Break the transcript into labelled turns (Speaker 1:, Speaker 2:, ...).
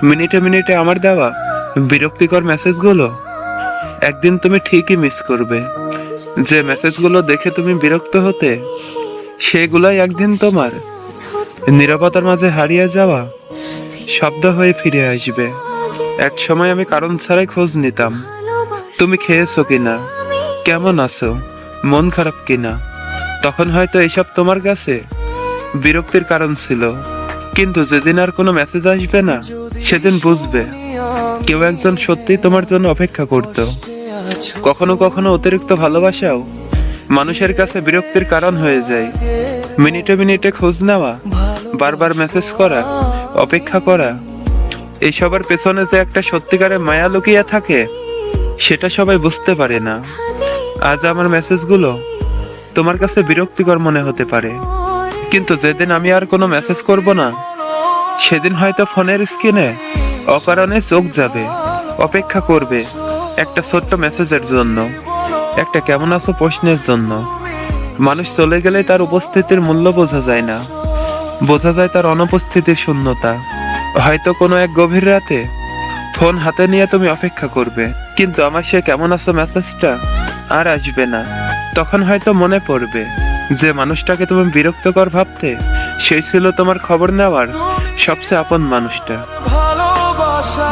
Speaker 1: মিনিটে মিনিটে আমার দেওয়া বিরক্তিকর মেসেজগুলো একদিন তুমি ঠিকই মিস করবে। যে মেসেজগুলো দেখে তুমি বিরক্ত হতে, সেগুলাই একদিন তোমার নীরবতার মাঝে হারিয়ে যাওয়া শব্দ হয়ে ফিরে আসবে। এক সময় আমি কারণ ছাড়াই খোঁজ নিতাম, তুমি খেয়েছো কিনা, কেমন আছো, মন খারাপ কিনা। তখন হয়তো এসব তোমার কাছে বিরক্তির কারণ ছিল, কিন্তু যেদিন আর কোনো মেসেজ আসবে না, সেদিন বুঝবে কেউ একজন সত্যি তোমার জন্য অপেক্ষা করত। কখনো কখনো অতিরিক্ত ভালোবাসাও মানুষের কাছে বিরক্তির কারণ হয়ে যায়। মিনিটে মিনিটে খোঁজ নেওয়া, বারবার মেসেজ করা, অপেক্ষা করা, এই সবার পেছনে যে একটা সত্যিকারের মায়া লুকিয়ে থাকে, সেটা সবাই বুঝতে পারে না। আজ আমার মেসেজগুলো তোমার কাছে বিরক্তিকর মনে হতে পারে, কিন্তু যেদিন আমি আর কোনো মেসেজ করব না, সেদিন হয়তো ফোনের স্ক্রিনে অকারণে চোখ যাবে, অপেক্ষা করবে একটা ছোট্ট মেসেজের জন্য, একটা কেমন আছো প্রশ্নের জন্য। মানুষ চলে গেলে তার উপস্থিতির মূল্য বোঝা যায় না, বোঝা যায় তার অনুপস্থিতির শূন্যতা। হয়তো কোনো এক গভীর রাতে ফোন হাতে নিয়ে তুমি অপেক্ষা করবে, কিন্তু আমার সে কেমন আছো মেসেজটা আর আসবে না। তখন হয়তো মনে পড়বে যে মানুষটাকে তুমি বিরক্তকর ভাবতে, সেই ছিল তোমার খবর নেওয়ার সবচেয়ে আপন মানুষটা।
Speaker 2: ভালোবাসা